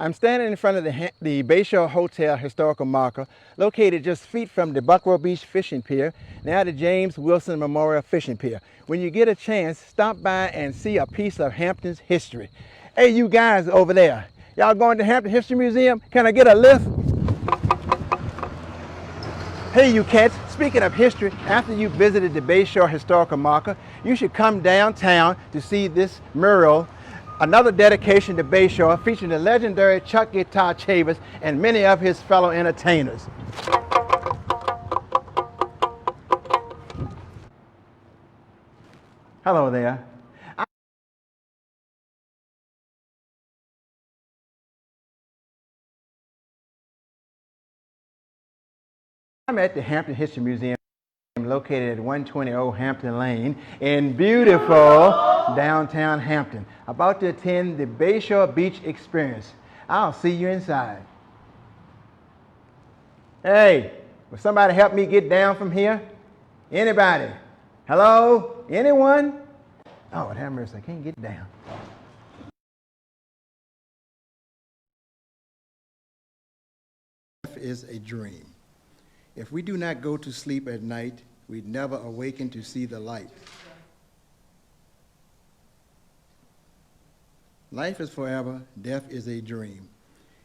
I'm standing in front of the Bayshore Hotel historical marker, located just feet from the Buckrow Beach Fishing Pier, now the James Wilson Memorial Fishing Pier. When you get a chance, stop by and see a piece of Hampton's history. Hey, you guys over there, y'all going to Hampton History Museum? Can I get a lift? Hey, you cats, speaking of history, after you visited the Bayshore historical marker, you should come downtown to see this mural, another dedication to Bayshore, featuring the legendary Chuck Guitar Chavez and many of his fellow entertainers. Hello there. I'm at the Hampton History Museum, located at 120 Old Hampton Lane in beautiful downtown Hampton. About to attend the Bayshore Beach Experience. I'll see you inside. Hey, will somebody help me get down from here? Anybody? Hello? Anyone? Oh, have mercy, I can't get down. Is a dream. If we do not go to sleep at night, we never awaken to see the light. Life is forever, death is a dream.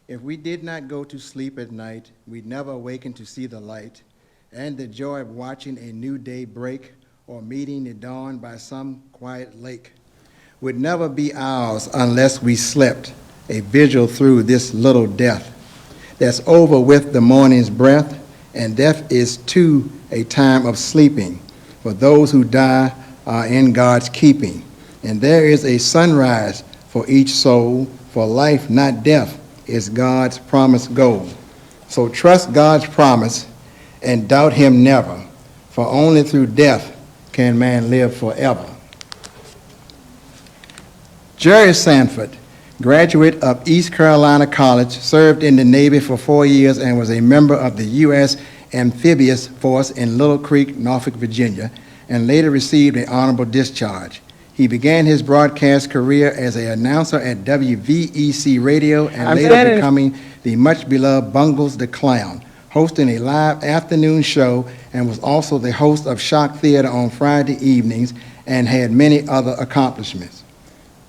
If we did not go to sleep at night, we'd never awaken to see the light and the joy of watching a new day break or meeting the dawn by some quiet lake would never be ours unless we slept, a vigil through this little death that's over with the morning's breath, and death is too a time of sleeping, for those who die are in God's keeping. And there is a sunrise for each soul, for life, not death, is God's promised goal. So trust God's promise and doubt him never, for only through death can man live forever. Jerry Sanford, graduate of East Carolina College, served in the Navy for 4 years and was a member of the U.S. Amphibious Force in Little Creek, Norfolk, Virginia, and later received an honorable discharge. He began his broadcast career as an announcer at WVEC Radio and later becoming the much-beloved Bungles the Clown, hosting a live afternoon show, and was also the host of Shock Theater on Friday evenings and had many other accomplishments.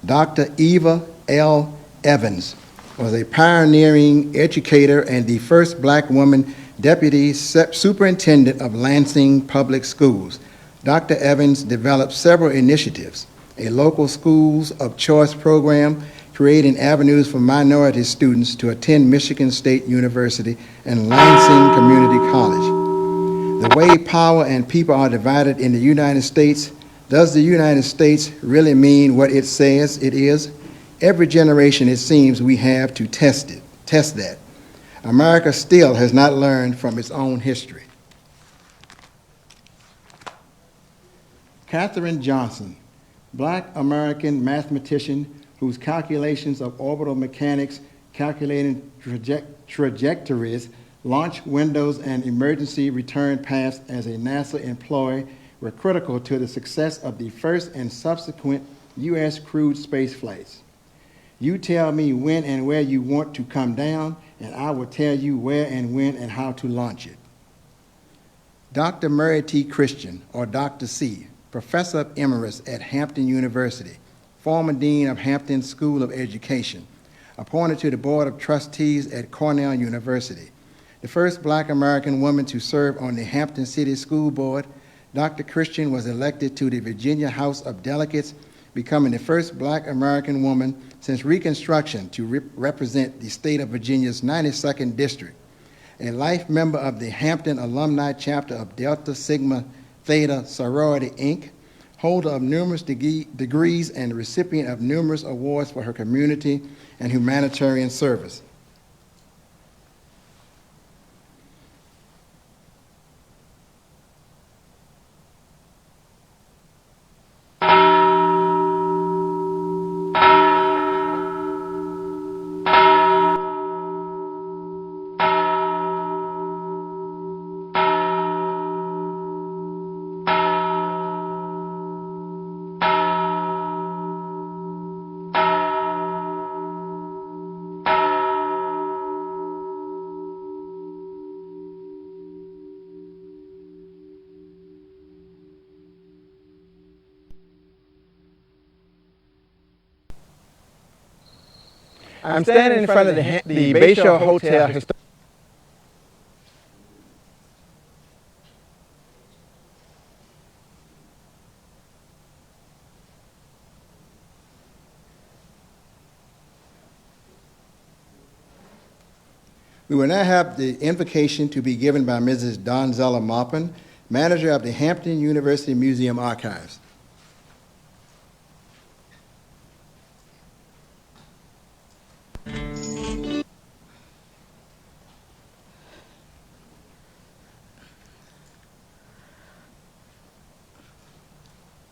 Dr. Eva L. Evans was a pioneering educator and the first black woman deputy superintendent of Lansing Public Schools. Dr. Evans developed several initiatives, a local schools of choice program, creating avenues for minority students to attend Michigan State University and Lansing Community College. The way power and people are divided in the United States, does the United States really mean what it says it is? Every generation, it seems, we have to test that. America still has not learned from its own history. Katherine Johnson, black American mathematician whose calculations of orbital mechanics, calculating trajectories, launch windows, and emergency return paths as a NASA employee were critical to the success of the first and subsequent U.S. crewed space flights. You tell me when and where you want to come down, and I will tell you where and when and how to launch it. Dr. Murray T. Christian, or Dr. C., Professor Emeritus at Hampton University, former Dean of Hampton School of Education, appointed to the Board of Trustees at Cornell University. The first black American woman to serve on the Hampton City School Board, Dr. Christian was elected to the Virginia House of Delegates, becoming the first black American woman since Reconstruction to represent the state of Virginia's 92nd District. A life member of the Hampton Alumni Chapter of Delta Sigma Theta Sorority, Inc., holder of numerous degrees and recipient of numerous awards for her community and humanitarian service. I'm standing in front of the Bayshore Hotel. We will now have the invocation to be given by Mrs. Donzella Maupin, manager of the Hampton University Museum Archives.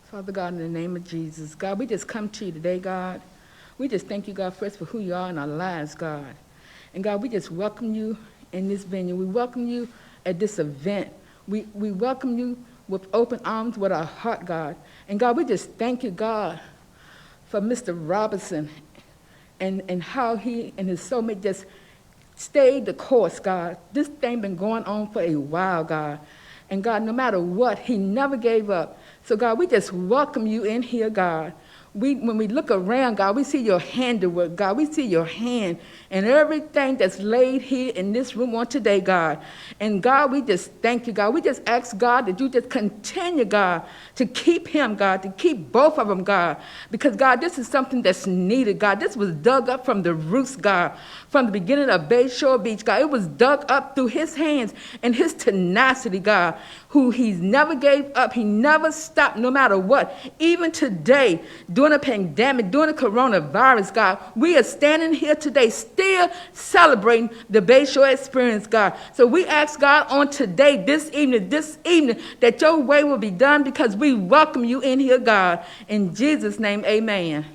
Father God, in the name of Jesus, God, we just come to you today, God. We just thank you, God, first for who you are in our lives, God. And God, we just welcome you in this venue. We welcome you at this event. We welcome you with open arms, with our heart, God. And God, we just thank you, God, for Mr. Robinson and how he and his soulmate just stayed the course, God. This thing been going on for a while, God. And God, no matter what, he never gave up. So God, we just welcome you in here, God. When we look around, God, we see your handiwork, God. We see your hand and everything that's laid here in this room on today, God. And God, we just thank you, God. We just ask, God, that you just continue, God, to keep him, God, to keep both of them, God. Because, God, this is something that's needed, God. This was dug up from the roots, God, from the beginning of Bayshore Beach, God. It was dug up through his hands and his tenacity, God, who he's never gave up. He never stopped, no matter what. Even today, during a pandemic, during the coronavirus, God, we are standing here today still celebrating the Bayshore experience, God. So we ask, God, on today, this evening, that your way will be done because we welcome you in here, God. In Jesus' name, amen.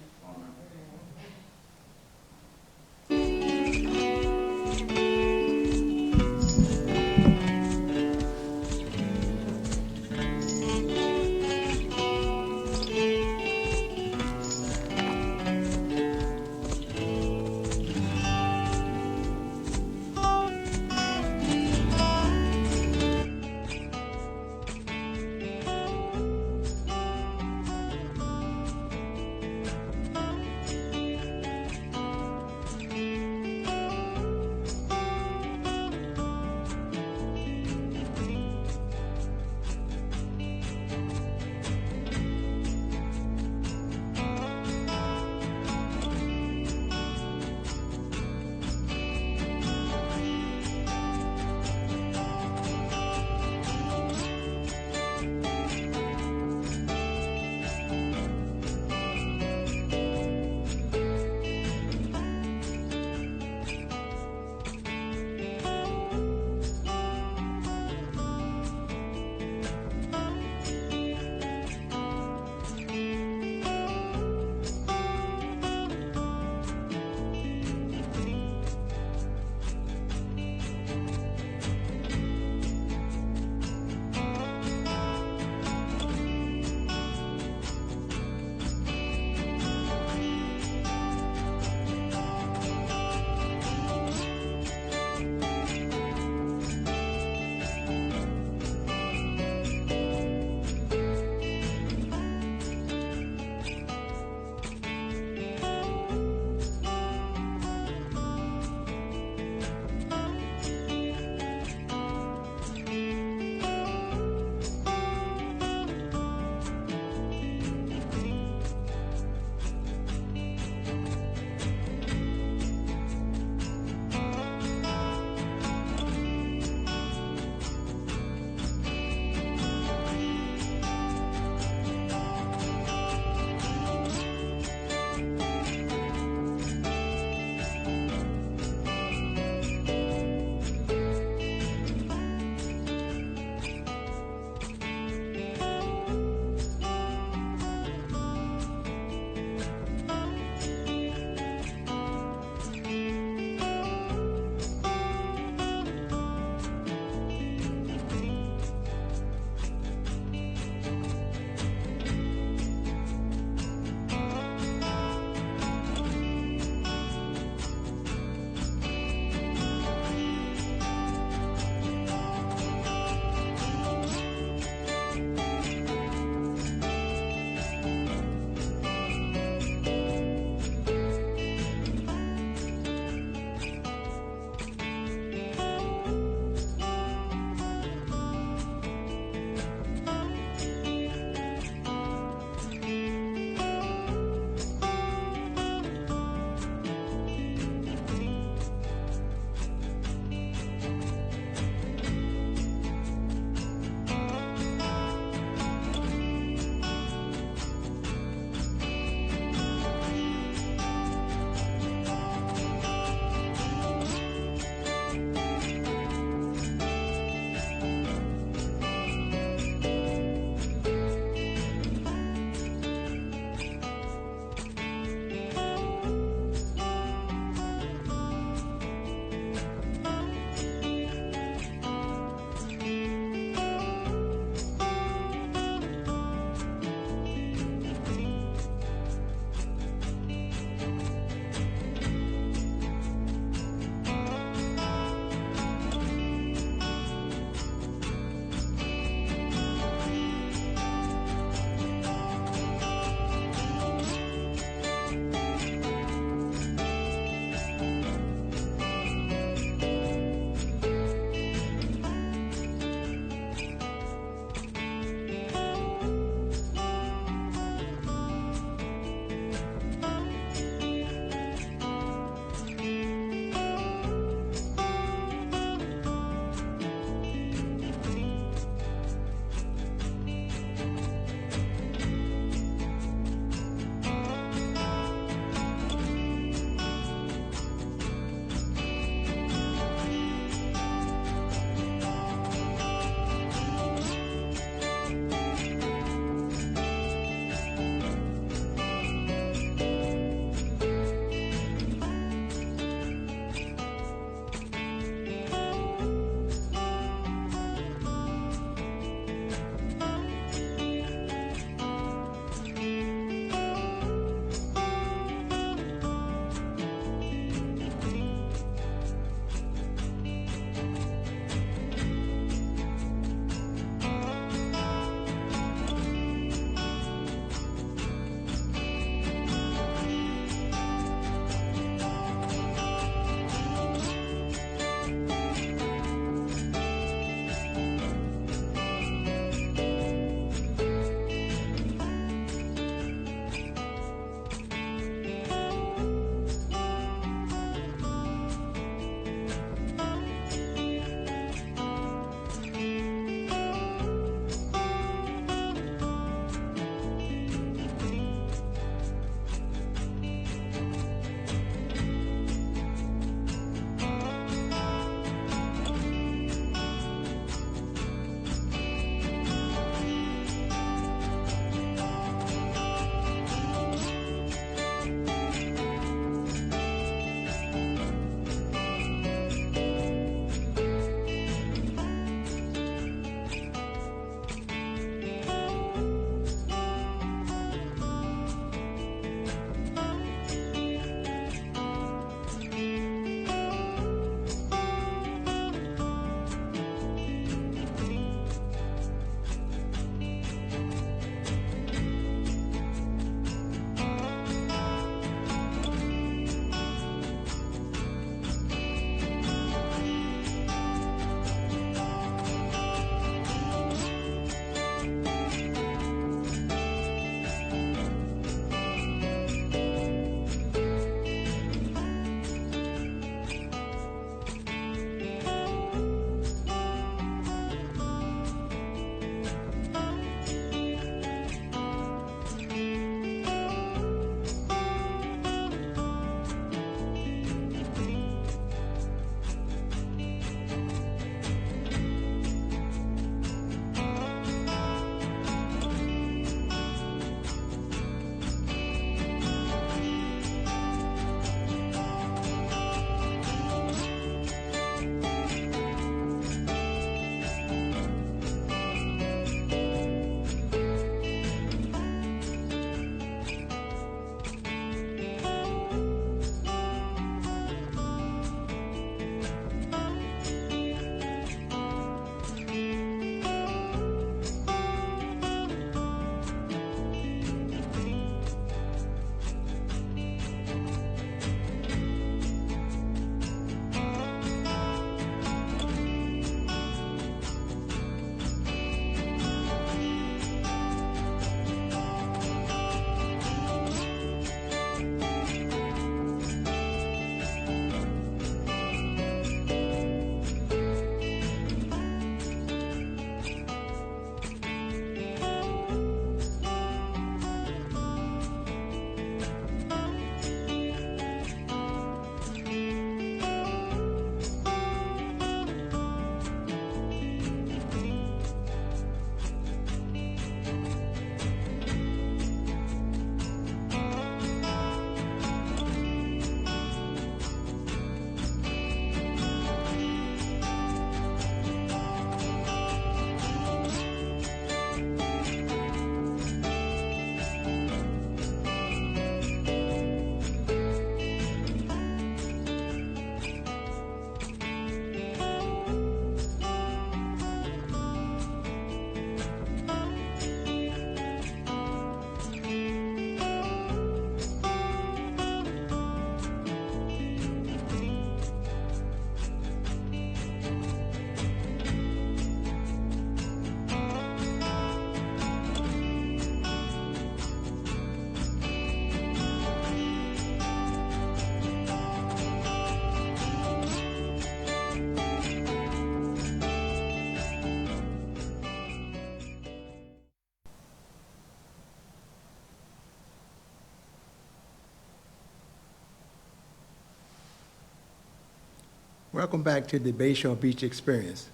Welcome back to the Bayshore Beach Experience.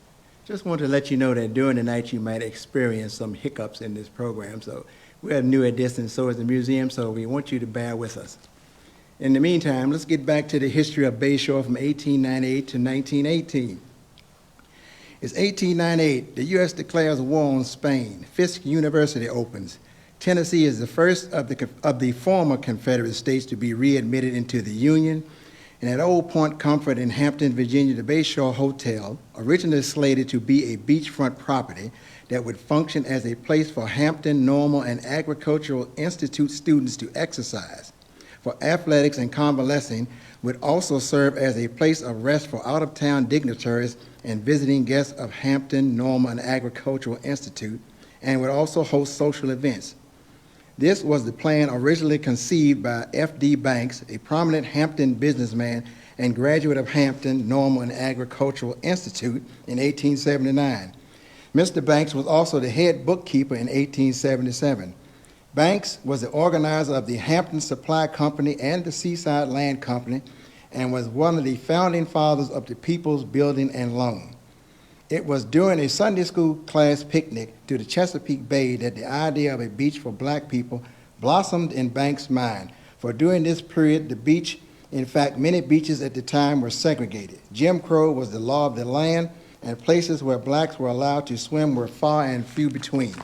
Just want to let you know that during the night you might experience some hiccups in this program. So we have new additions, so is the museum, so we want you to bear with us. In the meantime, let's get back to the history of Bayshore from 1898 to 1918. It's 1898. The U.S. declares war on Spain. Fisk University opens. Tennessee is the first of the former Confederate states to be readmitted into the Union. And at Old Point Comfort in Hampton, Virginia, the Bayshore Hotel, originally slated to be a beachfront property that would function as a place for Hampton Normal and Agricultural Institute students to exercise, for athletics and convalescing, would also serve as a place of rest for out-of-town dignitaries and visiting guests of Hampton Normal and Agricultural Institute, and would also host social events. This was the plan originally conceived by F.D. Banks, a prominent Hampton businessman and graduate of Hampton Normal and Agricultural Institute in 1879. Mr. Banks was also the head bookkeeper in 1877. Banks was the organizer of the Hampton Supply Company and the Seaside Land Company and was one of the founding fathers of the People's Building and Loan. It was during a Sunday school class picnic to the Chesapeake Bay that the idea of a beach for black people blossomed in Banks' mind. For during this period, the beach, in fact, many beaches at the time were segregated. Jim Crow was the law of the land, and places where blacks were allowed to swim were far and few between.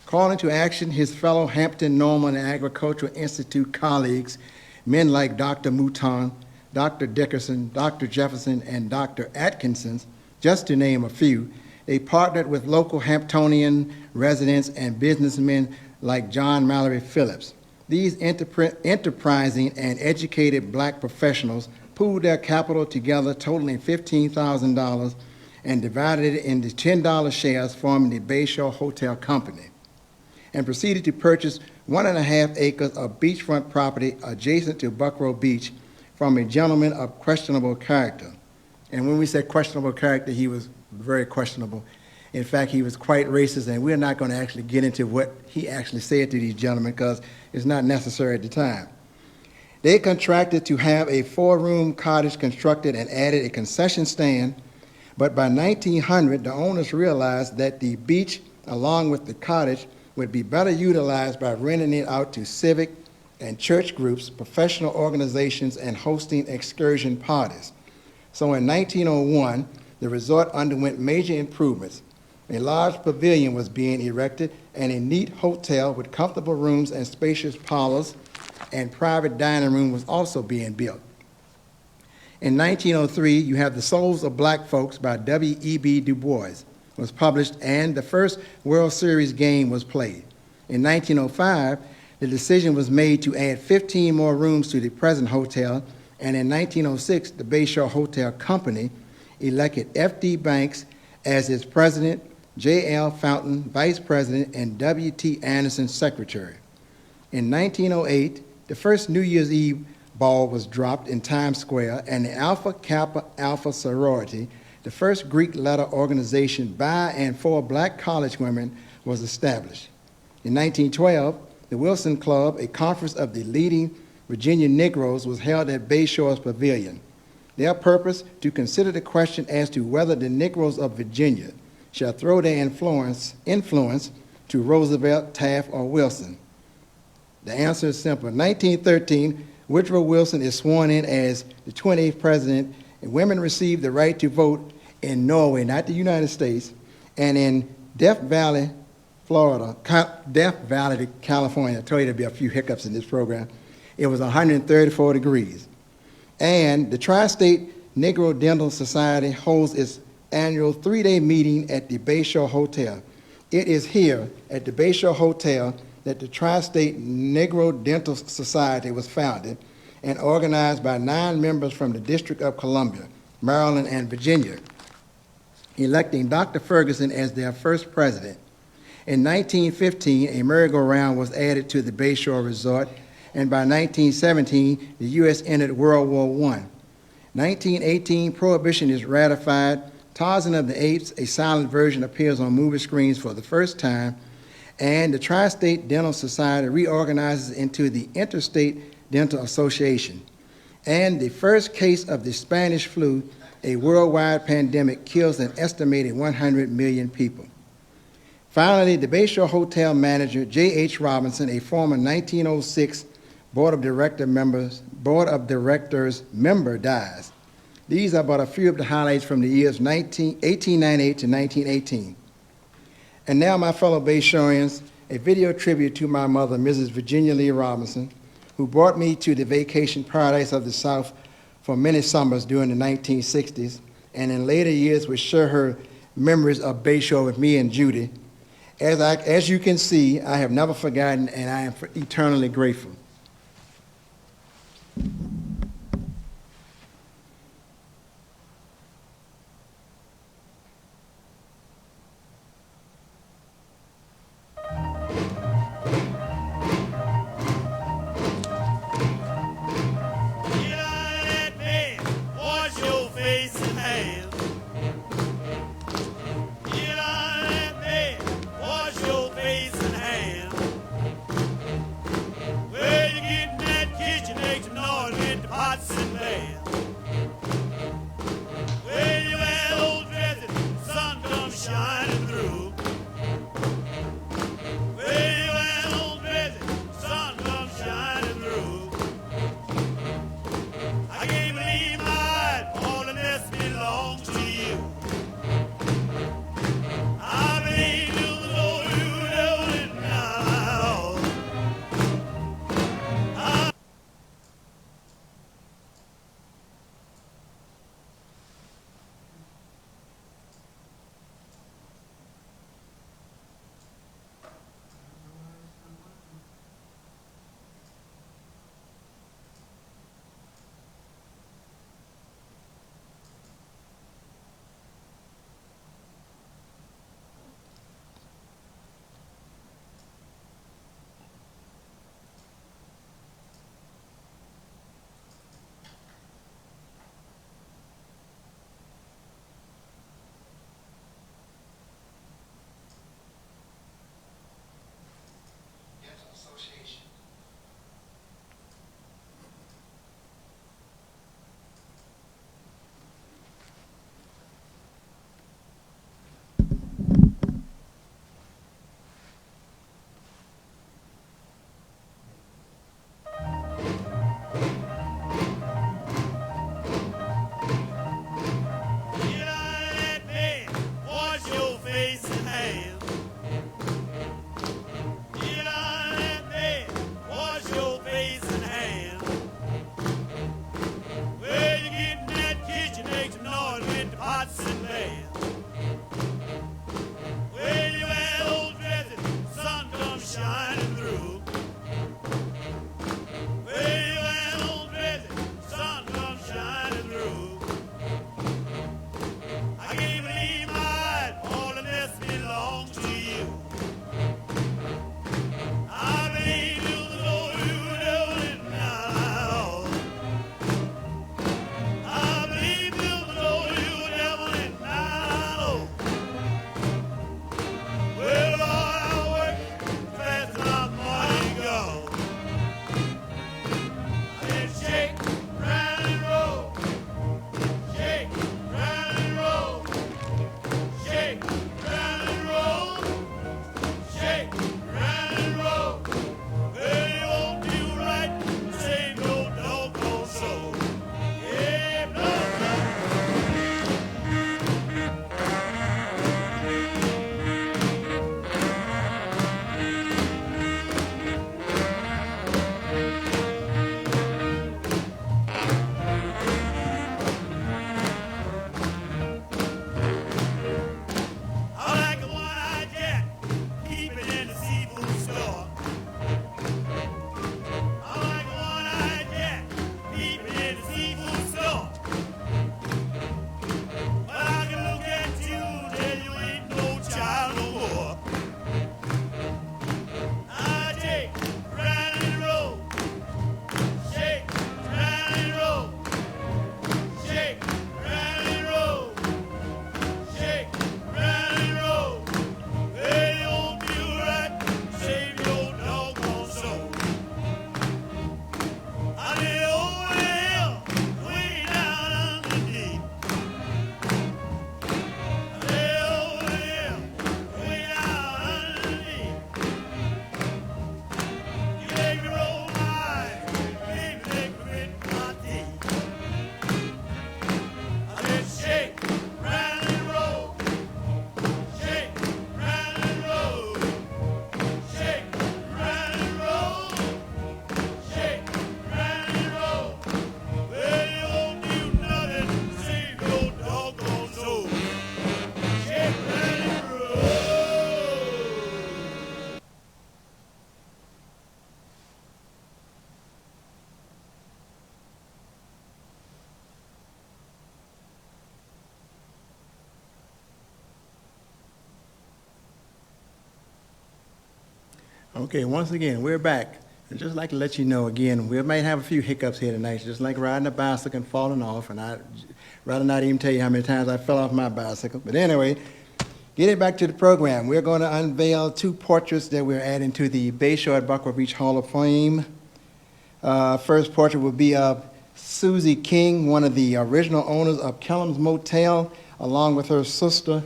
Calling to action his fellow Hampton Normal and Agricultural Institute colleagues, men like Dr. Mouton, Dr. Dickerson, Dr. Jefferson, and Dr. Atkinson, just to name a few, they partnered with local Hamptonian residents and businessmen like John Mallory Phillips. These enterprising and educated black professionals pooled their capital together, totaling $15,000, and divided it into $10 shares, forming the Bayshore Hotel Company, and proceeded to purchase 1.5 acres of beachfront property adjacent to Buckrow Beach from a gentleman of questionable character. And when we say questionable character, he was very questionable. In fact, he was quite racist, and we're not going to actually get into what he actually said to these gentlemen because it's not necessary at the time. They contracted to have a 4-room cottage constructed and added a concession stand, but by 1900, the owners realized that the beach, along with the cottage, would be better utilized by renting it out to civic and church groups, professional organizations, and hosting excursion parties. So in 1901, the resort underwent major improvements. A large pavilion was being erected, and a neat hotel with comfortable rooms and spacious parlors and private dining room was also being built. In 1903, you have The Souls of Black Folks by W.E.B. Du Bois was published, and the first World Series game was played. In 1905, the decision was made to add 15 more rooms to the present hotel, and in 1906, the Bayshore Hotel Company elected F.D. Banks as its president, J.L. Fountain vice president, and W.T. Anderson secretary. In 1908, the first New Year's Eve ball was dropped in Times Square, and the Alpha Kappa Alpha sorority, the first Greek letter organization by and for black college women, was established. In 1912, the Wilson Club, a conference of the leading Virginia Negroes, was held at Bayshore's Pavilion. Their purpose, to consider the question as to whether the Negroes of Virginia shall throw their influence to Roosevelt, Taft, or Wilson. The answer is simple. In 1913, Woodrow Wilson is sworn in as the 28th president, and women received the right to vote in Norway, not the United States, and in Death Valley, Florida, Death Valley, California. I told you there'd be a few hiccups in this program. It was 134 degrees. And the Tri-State Negro Dental Society holds its annual 3-day meeting at the Bayshore Hotel. It is here at the Bayshore Hotel that the Tri-State Negro Dental Society was founded and organized by 9 members from the District of Columbia, Maryland, and Virginia, electing Dr. Ferguson as their first president. In 1915, a merry-go-round was added to the Bayshore Resort, and by 1917, the U.S. entered World War I. 1918, Prohibition is ratified. Tarzan of the Apes, a silent version, appears on movie screens for the first time, and the Tri-State Dental Society reorganizes into the Interstate Dental Association. And the first case of the Spanish flu a worldwide pandemic kills an estimated 100 million people. Finally, the Bayshore Hotel manager, J.H. Robinson, a former 1906 Board of Directors member, dies. These are but a few of the highlights from the years 1898 to 1918. And now, my fellow Bayshoreans, a video tribute to my mother, Mrs. Virginia Lee Robinson, who brought me to the vacation paradise of the South for many summers during the 1960s, and in later years would share her memories of Bayshore with me and Judy. As you can see, I have never forgotten, and I am eternally grateful. Well, Okay, once again, we're back. And just like to let you know again, we might have a few hiccups here tonight, just like riding a bicycle and falling off. And I'd rather not even tell you how many times I fell off my bicycle. But anyway, getting back to the program, we're going to unveil 2 portraits that we're adding to the Bayshore at Buckrow Beach Hall of Fame. First portrait will be of Susie King, one of the original owners of Kellum's Motel, along with her sister,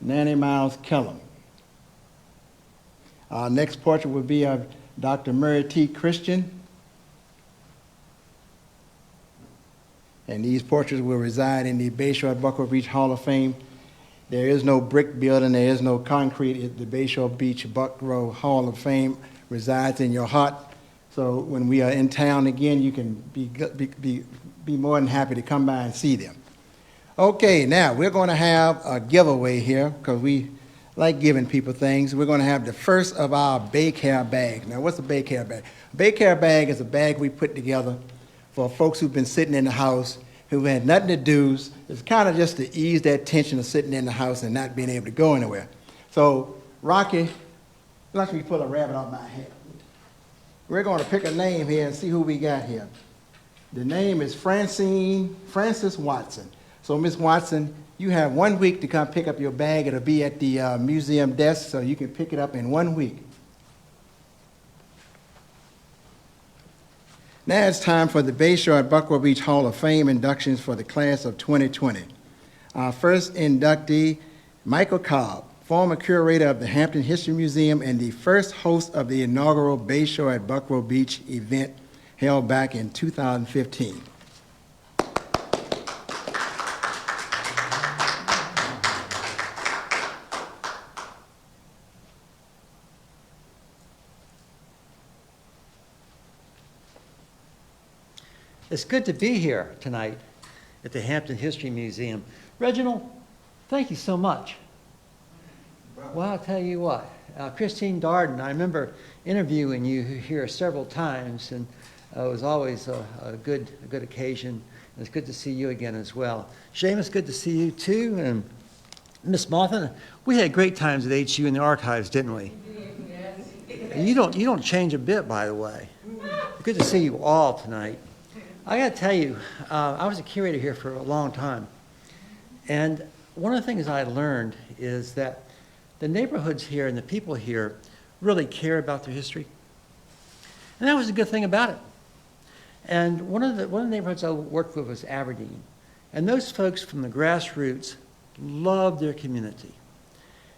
Nanny Miles Kellum. Our next portrait will be of Dr. Murray T. Christian. And these portraits will reside in the Bayshore at Buckrow Beach Hall of Fame. There is no brick building, there is no concrete. The Bayshore Beach Buckrow Hall of Fame resides in your heart. So when we are in town again, you can be more than happy to come by and see them. Okay, now we're going to have a giveaway here because we like giving people things. We're going to have the first of our Bay Care bags. Now, what's a Bay Care bag? A Bay Care bag is a bag we put together for folks who've been sitting in the house, who had nothing to do. It's kind of just to ease that tension of sitting in the house and not being able to go anywhere. So, Rocky, let me pull a rabbit off my head. We're going to pick a name here and see who we got here. The name is Frances Watson. So, Miss Watson, you have 1 week to come pick up your bag. It'll be at the museum desk, so you can pick it up in 1 week. Now it's time for the Bayshore at Buckrow Beach Hall of Fame inductions for the class of 2020. Our first inductee, Michael Cobb, former curator of the Hampton History Museum and the first host of the inaugural Bayshore at Buckrow Beach event held back in 2015. It's good to be here tonight at the Hampton History Museum. Reginald, thank you so much. Well, I'll tell you what, Christine Darden, I remember interviewing you here several times, and it was always a good occasion. It's good to see you again as well. Seamus, good to see you too, and Miss Martha, we had great times at HU in the archives, didn't we? And you don't change a bit, by the way. Good to see you all tonight. I got to tell you, I was a curator here for a long time, and one of the things I learned is that the neighborhoods here and the people here really care about their history, and that was a good thing about it. And one of the neighborhoods I worked with was Aberdeen, and those folks from the grassroots loved their community,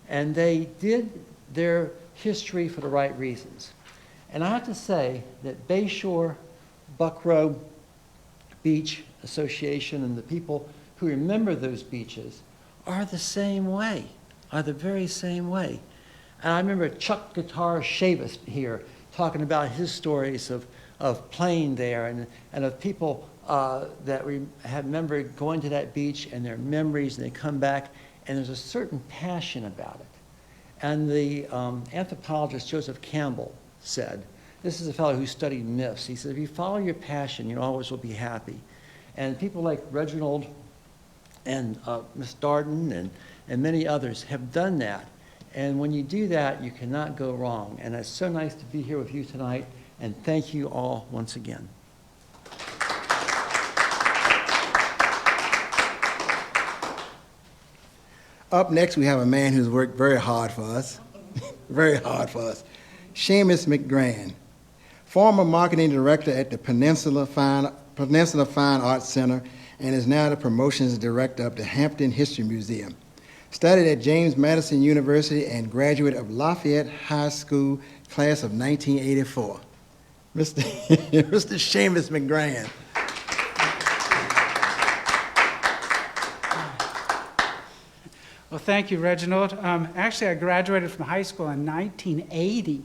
and they did their history for the right reasons. And I have to say that Bayshore, Buckrow Beach Association and the people who remember those beaches are the same way, are the very same way. And I remember Chuck Guitar Shavis here talking about his stories of playing there and of people that have remembered going to that beach and their memories, and they come back and there's a certain passion about it. And the anthropologist Joseph Campbell said, this is a fellow who studied myths. He said, if you follow your passion, you always will be happy. And people like Reginald and Miss Darden and many others have done that. And when you do that, you cannot go wrong. And it's so nice to be here with you tonight. And thank you all once again. Up next, we have a man who's worked very hard for us, very hard for us, Seamus McGran, former marketing director at the Peninsula Fine Arts Center, and is now the promotions director of the Hampton History Museum. Studied at James Madison University and graduate of Lafayette High School, class of 1984. Mr. Seamus McGran. Well, thank you, Reginald. Actually, I graduated from high school in 1980,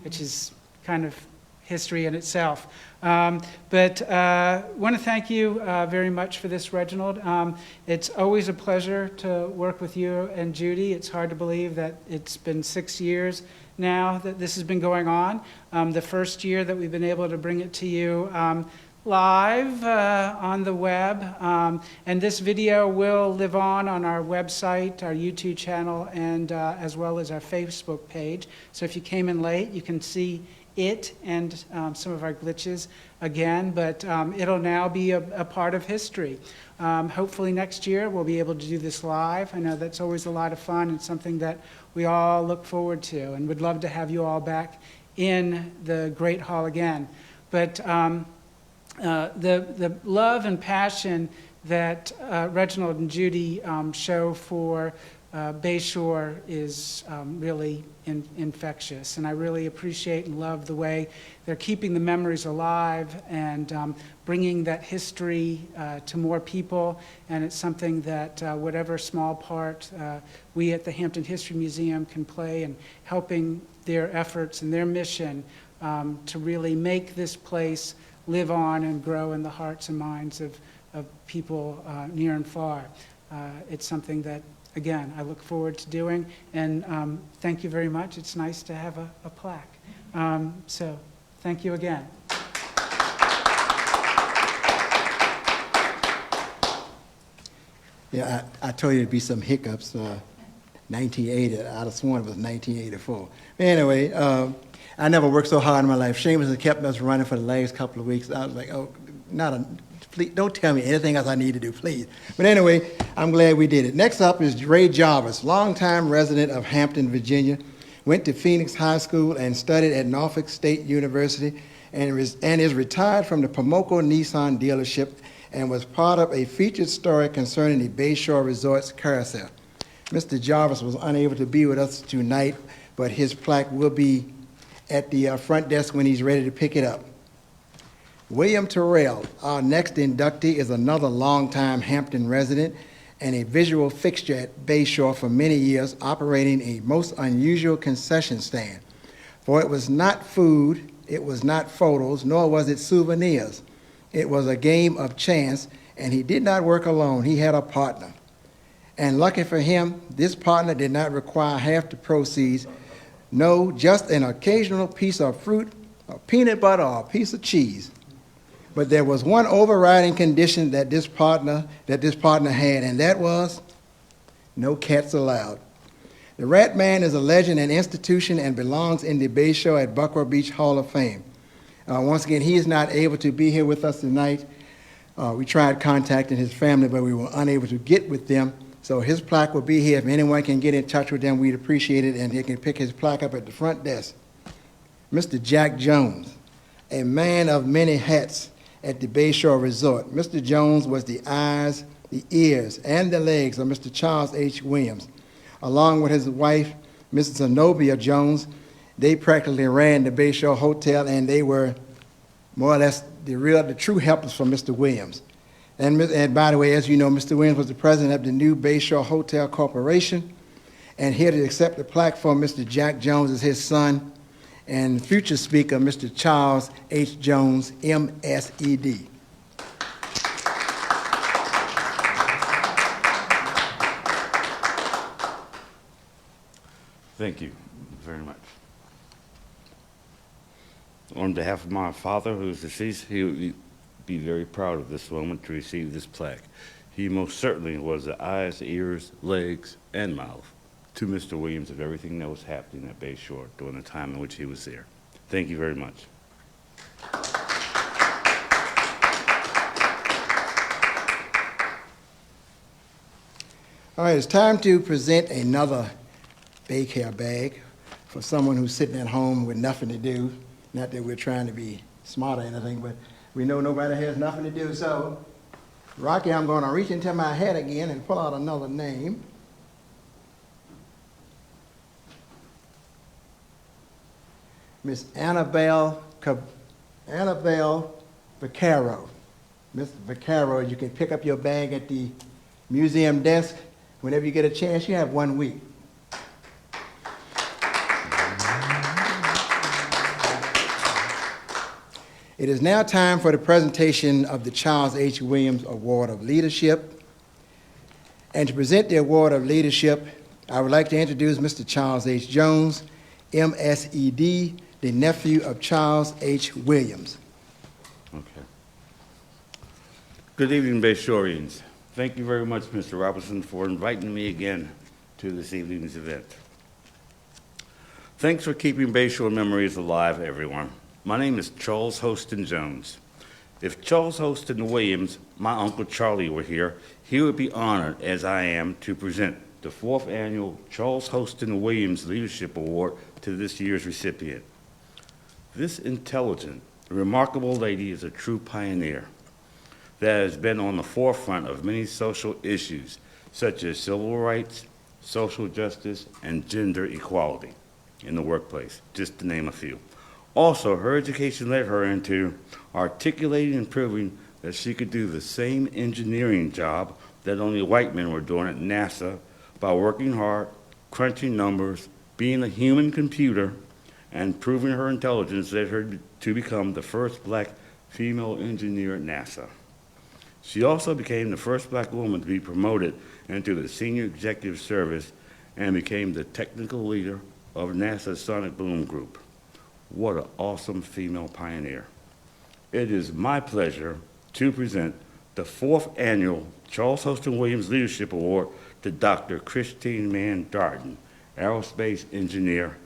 which is kind of history in itself. But I want to thank you very much for this, Reginald. It's always a pleasure to work with you and Judy. It's hard to believe that it's been 6 years now that this has been going on. The first year that we've been able to bring it to you live on the web, and this video will live on our website, our YouTube channel, and as well as our Facebook page. So if you came in late, you can see it and some of our glitches again, but it'll now be a part of history. Hopefully next year we'll be able to do this live. I know that's always a lot of fun and something that we all look forward to, and would love to have you all back in the Great Hall again. But the love and passion that Reginald and Judy show for Bayshore is really infectious, and I really appreciate and love the way they're keeping the memories alive and bringing that history to more people. And it's something that whatever small part we at the Hampton History Museum can play in helping their efforts and their mission to really make this place live on and grow in the hearts and minds of people near and far. It's something that, again, I look forward to doing, and thank you very much. It's nice to have a plaque. So thank you again. Yeah, I told you there'd be some hiccups. 1980, I'd have sworn it was 1984. Anyway, I never worked so hard in my life. Seamus has kept us running for the last couple of weeks. I was like, oh, please, don't tell me anything else I need to do, please. But anyway, I'm glad we did it. Next up is Ray Jarvis, longtime resident of Hampton, Virginia. Went to Phoenix High School and studied at Norfolk State University, and is retired from the Pomoco Nissan dealership, and was part of a featured story concerning the Bayshore Resorts carousel. Mr. Jarvis was unable to be with us tonight, but his plaque will be at the front desk when he's ready to pick it up. William Terrell, our next inductee, is another longtime Hampton resident and a visual fixture at Bayshore for many years, operating a most unusual concession stand. For it was not food, it was not photos, nor was it souvenirs. It was a game of chance, and he did not work alone. He had a partner. And lucky for him, this partner did not require half the proceeds. No, just an occasional piece of fruit, a peanut butter, or a piece of cheese. But there was one overriding condition that this partner had, and that was no cats allowed. The Rat Man is a legend and institution and belongs in the Bayshore at Buckrow Beach Hall of Fame. Once again, he is not able to be here with us tonight. We tried contacting his family, but we were unable to get with them. So his plaque will be here. If anyone can get in touch with them, we'd appreciate it, and they can pick his plaque up at the front desk. Mr. Jack Jones, a man of many hats at the Bayshore Resort. Mr. Jones was the eyes, the ears, and the legs of Mr. Charles H. Williams. Along with his wife, Mrs. Zenobia Jones, they practically ran the Bayshore Hotel, and they were more or less the true helpers for Mr. Williams. And by the way, as you know, Mr. Williams was the president of the new Bayshore Hotel Corporation. And here to accept the plaque for Mr. Jack Jones is his son and future speaker, Mr. Charles H. Jones, M.S.E.D. Thank you very much. On behalf of my father, who is deceased, he would be very proud of this moment to receive this plaque. He most certainly was the eyes, ears, legs, and mouth to Mr. Williams of everything that was happening at Bayshore during the time in which he was there. Thank you very much. All right, it's time to present another Bay Care bag for someone who's sitting at home with nothing to do. Not that we're trying to be smart or anything, but we know nobody has nothing to do. So, Rocky, I'm going to reach into my hat again and pull out another name. Miss Annabelle Vaccaro. Miss Vaccaro, you can pick up your bag at the museum desk. Whenever you get a chance, you have 1 week. It is now time for the presentation of the Charles H. Williams Award of Leadership. And to present the Award of Leadership, I would like to introduce Mr. Charles H. Jones, M.S.E.D., the nephew of Charles H. Williams. Okay. Good evening, Bayshoreans. Thank you very much, Mr. Robinson, for inviting me again to this evening's event. Thanks for keeping Bayshore Memories alive, everyone. My name is Charles Hostin Jones. If Charles Hostin Williams, my Uncle Charlie, were here, he would be honored, as I am, to present the 4th Annual Charles Hostin Williams Leadership Award to this year's recipient. This intelligent, remarkable lady is a true pioneer that has been on the forefront of many social issues, such as civil rights, social justice, and gender equality in the workplace, just to name a few. Also, her education led her into articulating and proving that she could do the same engineering job that only white men were doing at NASA by working hard, crunching numbers, being a human computer, and proving her intelligence led her to become the first black female engineer at NASA. She also became the first black woman to be promoted into the senior executive service and became the technical leader of NASA's Sonic Boom Group. What an awesome female pioneer. It is my pleasure to present the 4th Annual Charles Hostin Williams Leadership Award to Dr. Christine Mann Darden, aerospace engineer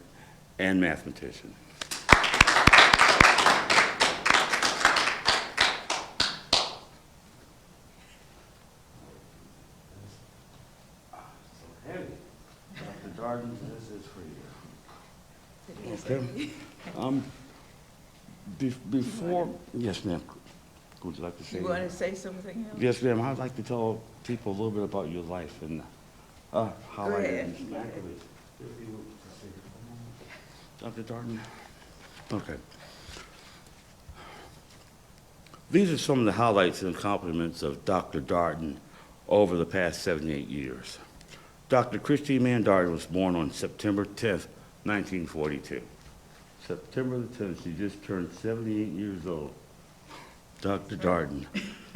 and mathematician. Dr. Darden, this is for you. Okay. Before, yes, ma'am. Would you like to say? You want to say something else? Yes, ma'am. I'd like to tell people a little bit about your life and how Go ahead. Dr. Darden. Okay. These are some of the highlights and accomplishments of Dr. Darden over the past 78 years. Dr. Christine Mann Darden was born on September 10th, 1942. September the 10th, she just turned 78 years old. Dr. Darden.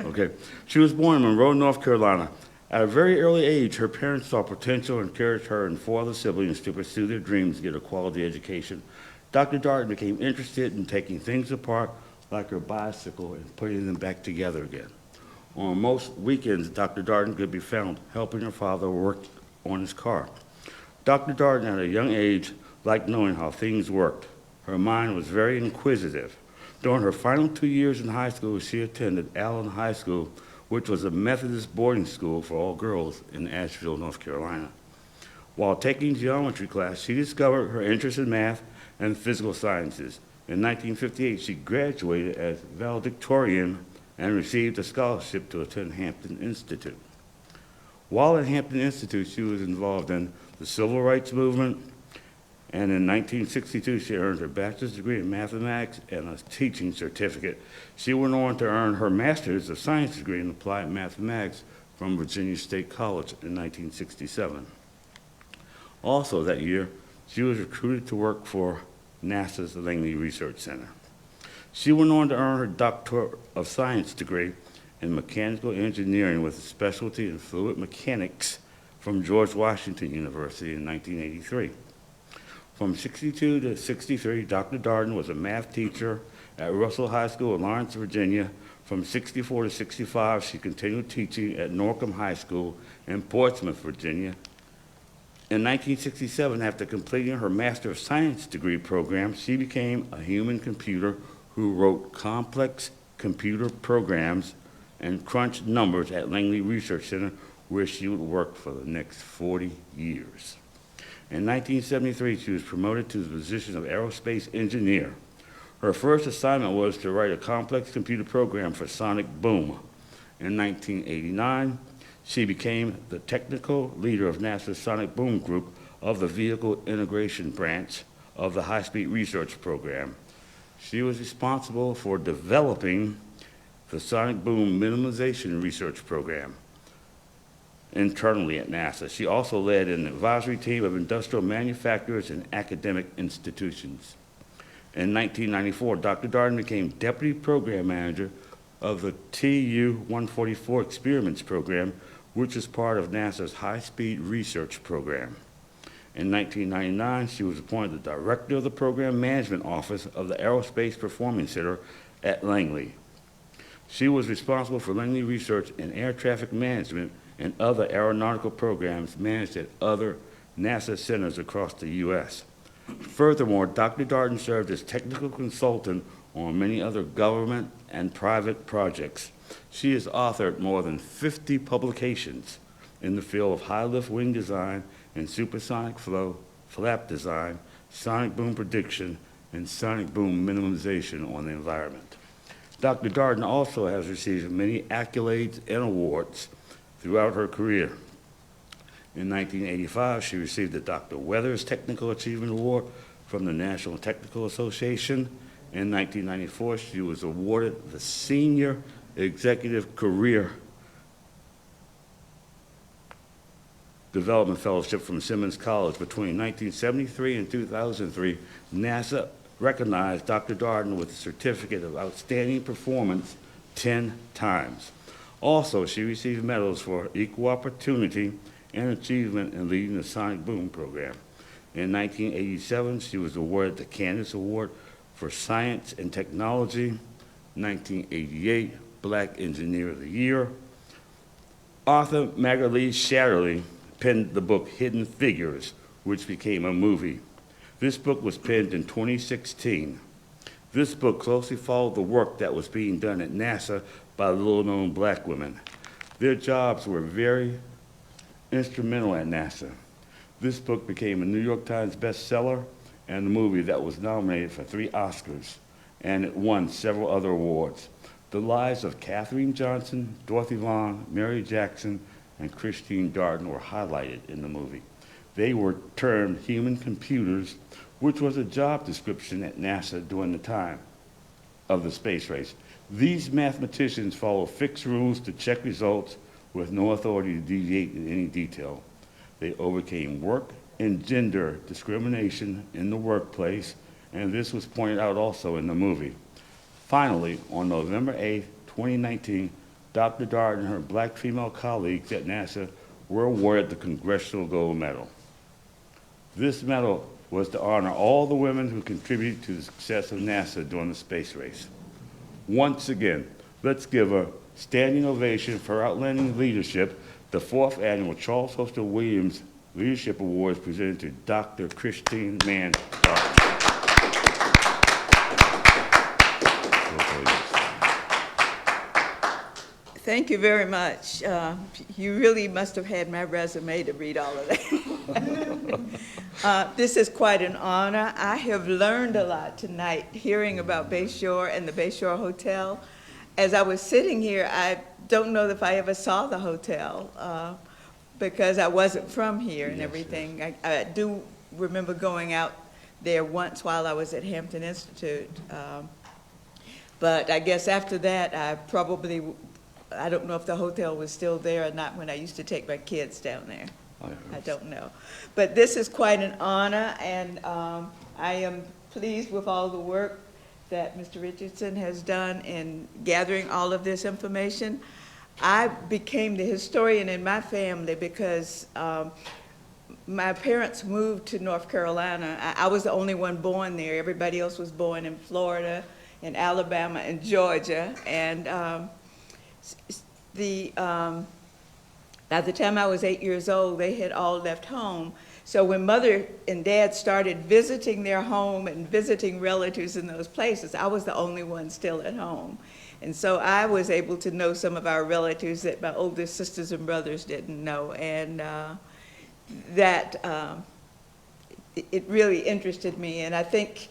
Okay. She was born in Monroe, North Carolina. At a very early age, her parents saw potential and encouraged her and 4 other siblings to pursue their dreams to get a quality education. Dr. Darden became interested in taking things apart, like her bicycle, and putting them back together again. On most weekends, Dr. Darden could be found helping her father work on his car. Dr. Darden, at a young age, liked knowing how things worked. Her mind was very inquisitive. During her final 2 years in high school, she attended Allen High School, which was a Methodist boarding school for all girls in Asheville, North Carolina. While taking geometry class, she discovered her interest in math and physical sciences. In 1958, she graduated as valedictorian and received a scholarship to attend Hampton Institute. While at Hampton Institute, she was involved in the civil rights movement, and in 1962, she earned her bachelor's degree in mathematics and a teaching certificate. She went on to earn her master's of science degree in applied mathematics from Virginia State College in 1967. Also that year, she was recruited to work for NASA's Langley Research Center. She went on to earn her Doctor of Science degree in mechanical engineering with a specialty in fluid mechanics from George Washington University in 1983. From 62 to 63, Dr. Darden was a math teacher at Russell High School in Lawrence, Virginia. From 64 to 65, she continued teaching at Norcom High School in Portsmouth, Virginia. In 1967, after completing her Master of Science degree program, she became a human computer who wrote complex computer programs and crunched numbers at Langley Research Center, where she would work for the next 40 years. In 1973, she was promoted to the position of aerospace engineer. Her first assignment was to write a complex computer program for Sonic Boom. In 1989, she became the technical leader of NASA's Sonic Boom Group of the Vehicle Integration Branch of the High-Speed Research Program. She was responsible for developing the Sonic Boom Minimization Research Program internally at NASA. She also led an advisory team of industrial manufacturers and academic institutions. In 1994, Dr. Darden became Deputy Program Manager of the TU-144 Experiments Program, which is part of NASA's High-Speed Research Program. In 1999, she was appointed the Director of the Program Management Office of the Aerospace Performance Center at Langley. She was responsible for lending research in air traffic management and other aeronautical programs managed at other NASA centers across the U.S. Furthermore, Dr. Darden served as technical consultant on many other government and private projects. She has authored more than 50 publications in the field of high-lift wing design and supersonic flow, flap design, sonic boom prediction, and sonic boom minimization on the environment. Dr. Darden also has received many accolades and awards throughout her career. In 1985, she received the Dr. Weathers Technical Achievement Award from the National Technical Association. In 1994, she was awarded the Senior Executive Career Development Fellowship from Simmons College. Between 1973 and 2003, NASA recognized Dr. Darden with a Certificate of Outstanding Performance 10 times. Also, she received medals for equal opportunity and achievement in leading the Sonic Boom program. In 1987, she was awarded the Candace Award for Science and Technology. 1988, Black Engineer of the Year. Author Magali Shatterly penned the book Hidden Figures, which became a movie. This book was penned in 2016. This book closely followed the work that was being done at NASA by little-known black women. Their jobs were very instrumental at NASA. This book became a New York Times bestseller and a movie that was nominated for 3 Oscars, and it won several other awards. The lives of Katherine Johnson, Dorothy Vaughan, Mary Jackson, and Christine Darden were highlighted in the movie. They were termed human computers, which was a job description at NASA during the time of the space race. These mathematicians follow fixed rules to check results with no authority to deviate in any detail. They overcame work and gender discrimination in the workplace, and this was pointed out also in the movie. Finally, on November 8, 2019, Dr. Darden and her black female colleagues at NASA were awarded the Congressional Gold Medal. This medal was to honor all the women who contributed to the success of NASA during the space race. Once again, let's give a standing ovation for outstanding leadership. The 4th annual Charles Foster Williams Leadership Awards presented to Dr. Christine Mann Darden. Thank you very much. You really must have had my resume to read all of that. This is quite an honor. I have learned a lot tonight hearing about Bayshore and the Bayshore Hotel. As I was sitting here, I don't know if I ever saw the hotel because I wasn't from here and everything. Yes. I do remember going out there once while I was at Hampton Institute. But I guess after that, I don't know if the hotel was still there or not when I used to take my kids down there. I don't know. But this is quite an honor, and I am pleased with all the work that Mr. Richardson has done in gathering all of this information. I became the historian in my family because my parents moved to North Carolina. I was the only one born there. Everybody else was born in Florida, in Alabama, and Georgia. And by the time I was 8 years old, they had all left home. So when Mother and Dad started visiting their home and visiting relatives in those places, I was the only one still at home. And so I was able to know some of our relatives that my older sisters and brothers didn't know. And it really interested me. And I think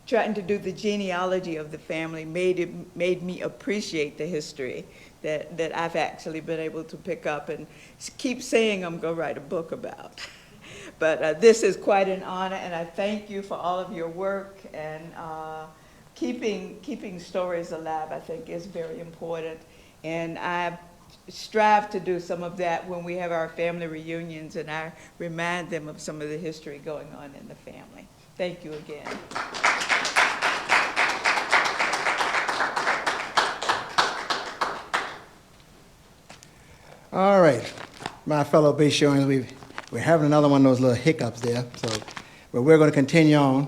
trying to do the genealogy of the family made me appreciate the history that I've actually been able to pick up and keep saying I'm going to write a book about. But this is quite an honor, and I thank you for all of your work, and keeping stories alive, I think, is very important. And I strive to do some of that when we have our family reunions, and I remind them of some of the history going on in the family. Thank you again. All right, my fellow Bayshoreans, we're having another one of those little hiccups there, but we're going to continue on.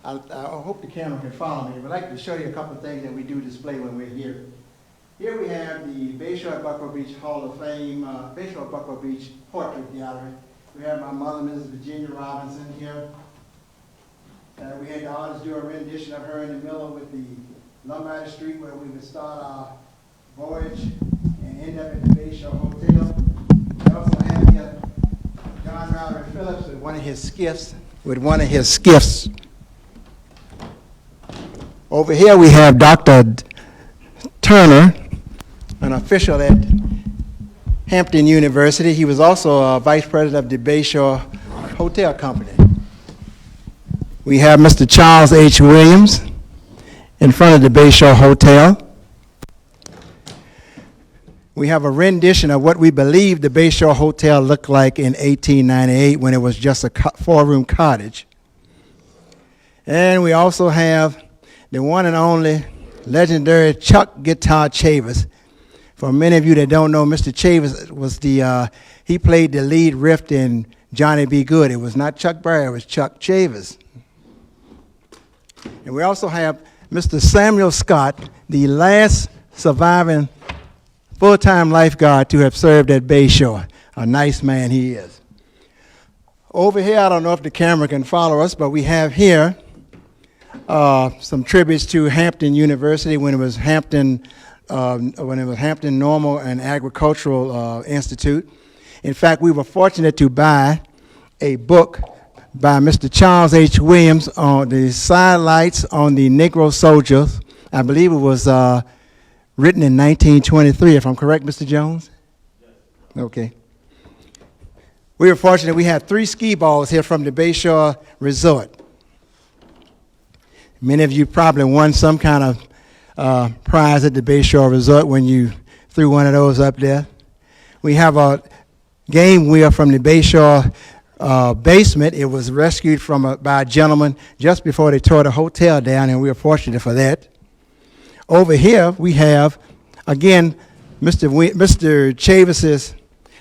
I hope the camera can follow me, but I'd like to show you a couple of things that we do display when we're here. Here we have the Bayshore Buckrow Beach Hall of Fame, Bayshore Buckrow Beach Portrait Gallery. We have my mother, Mrs. Virginia Robinson, here. We had the artist do a rendition of her in the middle with the Lombard Street where we would start our voyage and end up at the Bayshore Hotel. We also have here John Mallory Phillips with one of his skiffs. Over here we have Dr. Turner, an official at Hampton University. He was also vice president of the Bayshore Hotel Company. We have Mr. Charles H. Williams in front of the Bayshore Hotel. We have a rendition of what we believe the Bayshore Hotel looked like in 1898 when it was just a four-room cottage. And we also have the one and only legendary Chuck Guitar Chavis. For many of you that don't know, Mr. Chavis was he played the lead riff in Johnny B. Good. It was not Chuck Berry, it was Chuck Chavis. And we also have Mr. Samuel Scott, the last surviving full-time lifeguard to have served at Bayshore. A nice man he is. Over here, I don't know if the camera can follow us, but we have here some tributes to Hampton University when it was Hampton Normal and Agricultural Institute. In fact, we were fortunate to buy a book by Mr. Charles H. Williams on the sidelights on the Negro soldiers. I believe it was written in 1923, if I'm correct, Mr. Jones? Yes. Okay. We were fortunate we had 3 ski balls here from the Bayshore Resort. Many of you probably won some kind of prize at the Bayshore Resort when you threw one of those up there. We have a game wheel from the Bayshore basement. It was rescued by a gentleman just before they tore the hotel down, and we were fortunate for that. Over here we have, again, Mr. Chavis's,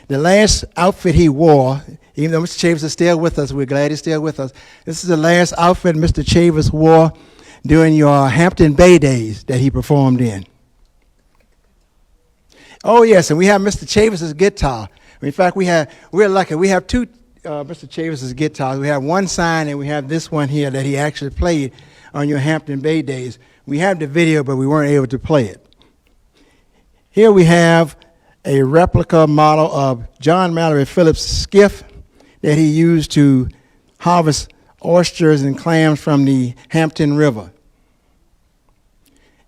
the last outfit he wore, even though Mr. Chavis is still with us, we're glad he's still with us. This is the last outfit Mr. Chavis wore during your Hampton Bay days that he performed in. Oh yes, and we have Mr. Chavis's guitar. In fact, we're lucky. We have 2 Mr. Chavis's guitars. We have one signed, and we have this one here that he actually played on your Hampton Bay days. We have the video, but we weren't able to play it. Here we have a replica model of John Mallory Phillips' skiff that he used to harvest oysters and clams from the Hampton River.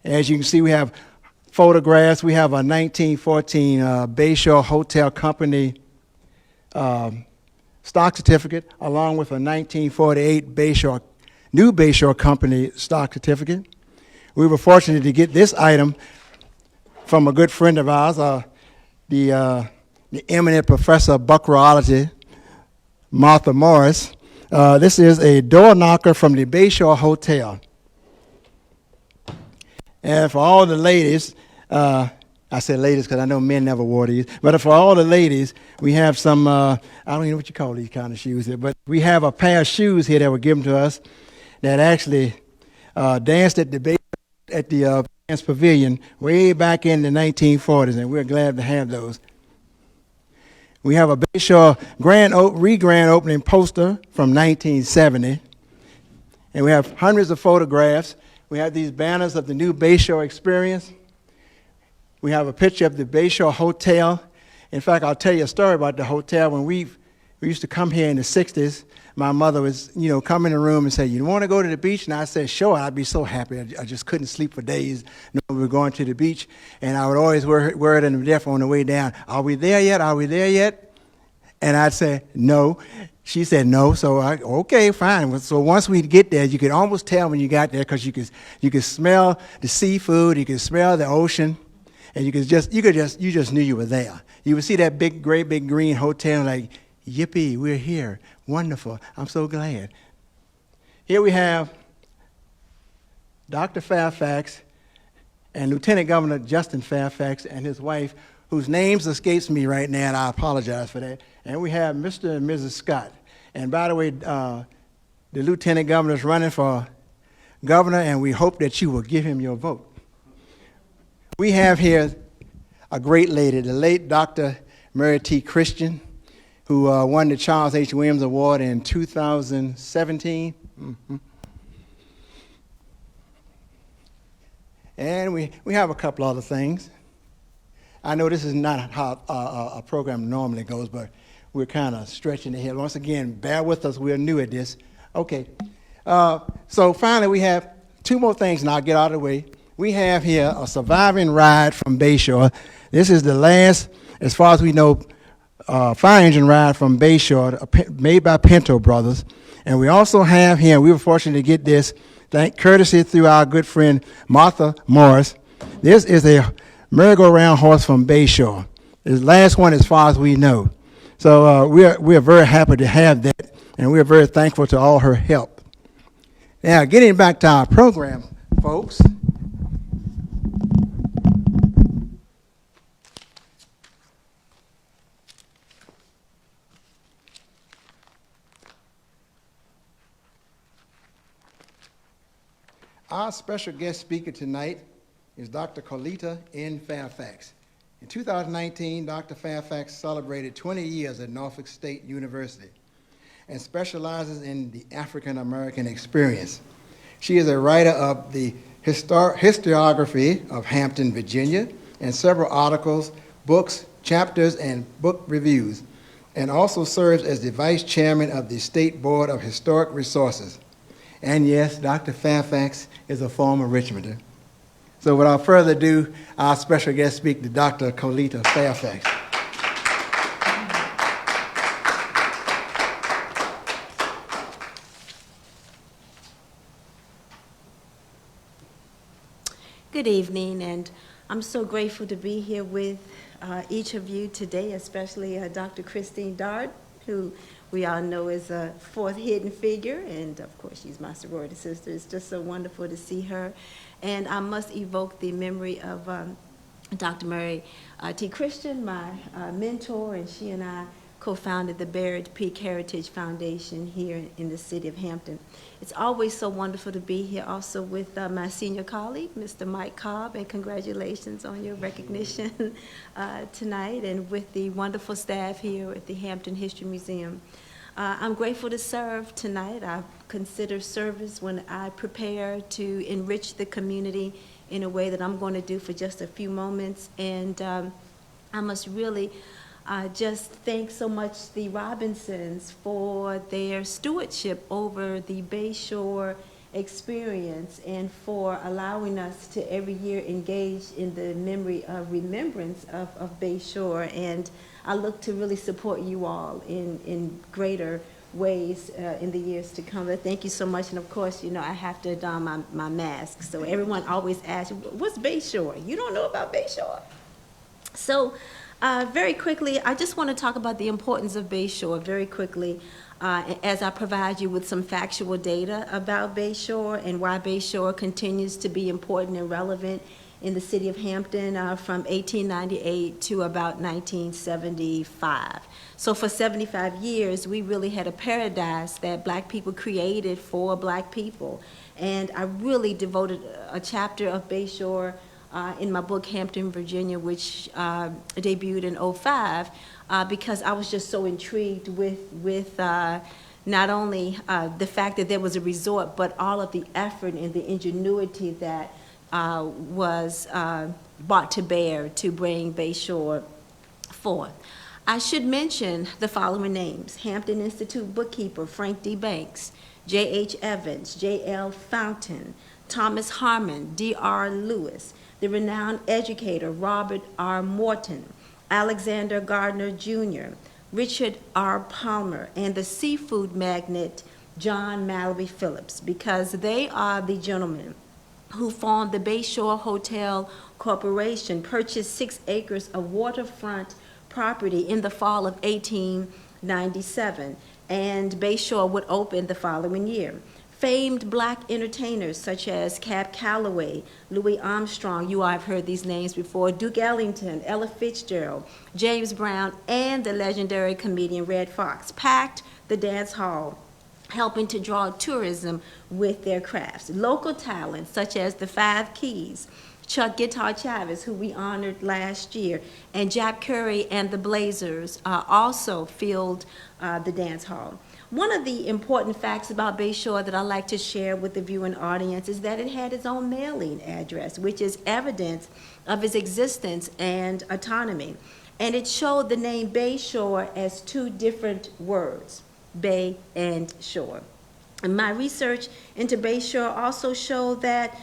As you can see, we have photographs. We have a 1914 Bayshore Hotel Company stock certificate, along with a 1948 New Bayshore Company stock certificate. We were fortunate to get this item from a good friend of ours, the eminent professor of buckerology, Martha Morris. This is a door knocker from the Bayshore Hotel. And for all the ladies, I said ladies because I know men never wore these, but for all the ladies, we have some, I don't even know what you call these kind of shoes here, but we have a pair of shoes here that were given to us that actually danced at the Dance Pavilion way back in the 1940s, and we're glad to have those. We have a Bayshore grand opening poster from 1970, and we have hundreds of photographs. We have these banners of the new Bayshore experience. We have a picture of the Bayshore Hotel. In fact, I'll tell you a story about the hotel. When we used to come here in the 60s, my mother was, come in the room and say, "You want to go to the beach?" And I said, "Sure." I'd be so happy. I just couldn't sleep for days knowing we were going to the beach. And I would always word in the deaf on the way down, "Are we there yet? Are we there yet?" And I'd say, "No." She said no, so okay, fine. So once we get there, you could almost tell when you got there because you could smell the seafood, you could smell the ocean, and you just knew you were there. You would see that great big green hotel, like, yippee, we're here, wonderful, I'm so glad. Here we have Dr. Fairfax and Lieutenant Governor Justin Fairfax and his wife, whose names escapes me right now, and I apologize for that. And we have Mr. and Mrs. Scott. And by the way, the Lieutenant Governor is running for governor, and we hope that you will give him your vote. We have here a great lady, the late Dr. Mary T. Christian, who won the Charles H. Williams Award in 2017. And we have a couple other things. I know this is not how a program normally goes, but we're kind of stretching it here. Once again, bear with us. We're new at this. Okay. So finally, we have two more things, and I'll get out of the way. We have here a surviving ride from Bayshore. This is the last, as far as we know, fire engine ride from Bayshore, made by Pinto Brothers. And we also have here, we were fortunate to get this, courtesy through our good friend Martha Morris. This is a merry-go-round horse from Bayshore. It's the last one as far as we know. So we are very happy to have that, and we are very thankful to all her help. Now, getting back to our program, folks. Our special guest speaker tonight is Dr. Colita N. Fairfax. In 2019, Dr. Fairfax celebrated 20 years at Norfolk State University and specializes in the African American experience. She is a writer of the historiography of Hampton, Virginia, and several articles, books, chapters, and book reviews, and also serves as the vice chairman of the State Board of Historic Resources. And yes, Dr. Fairfax is a former Richmonder. So without further ado, our special guest speaker, Dr. Colita Fairfax. Good evening, and I'm so grateful to be here with each of you today, especially Dr. Christine Dard, who we all know is a fourth hidden figure, and of course she's my sorority sister. It's just so wonderful to see her. And I must evoke the memory of Dr. Mary T. Christian, my mentor, and she and I co-founded the Barrett Peak Heritage Foundation here in the city of Hampton. It's always so wonderful to be here also with my senior colleague, Mr. Mike Cobb, and congratulations on your recognition tonight, and with the wonderful staff here at the Hampton History Museum. I'm grateful to serve tonight. I consider service when I prepare to enrich the community in a way that I'm going to do for just a few moments. And I must really just thank so much the Robinsons for their stewardship over the Bayshore experience and for allowing us to every year engage in the remembrance of Bayshore. And I look to really support you all in greater ways in the years to come. But thank you so much. And of course, you know, I have to don my mask. So everyone always asks, what's Bayshore? You don't know about Bayshore? So very quickly, I just want to talk about the importance of Bayshore very quickly as I provide you with some factual data about Bayshore and why Bayshore continues to be important and relevant in the city of Hampton from 1898 to about 1975. So for 75 years, we really had a paradise that Black people created for Black people. And I really devoted a chapter of Bayshore in my book, Hampton, Virginia, which debuted in '05, because I was just so intrigued with not only the fact that there was a resort, but all of the effort and the ingenuity that was brought to bear to bring Bayshore forth. I should mention the following names: Hampton Institute bookkeeper Frank D. Banks, J.H. Evans, J.L. Fountain, Thomas Harmon, D.R. Lewis, the renowned educator Robert R. Morton, Alexander Gardner Jr., Richard R. Palmer, and the seafood magnate John Mallory Phillips, because they are the gentlemen who formed the Bayshore Hotel Corporation, purchased 6 acres of waterfront property in the fall of 1897, and Bayshore would open the following year. Famed Black entertainers such as Cab Calloway, Louis Armstrong, you all have heard these names before, Duke Ellington, Ella Fitzgerald, James Brown, and the legendary comedian Red Fox packed the dance hall helping to draw tourism with their crafts. Local talents such as the Five Keys, Chuck Guitar Chavez, who we honored last year, and Jack Curry and the Blazers also filled the dance hall. One of the important facts about Bayshore that I like to share with the viewing audience is that it had its own mailing address, which is evidence of its existence and autonomy. And it showed the name Bayshore as two different words, Bay and Shore. And my research into Bayshore also showed that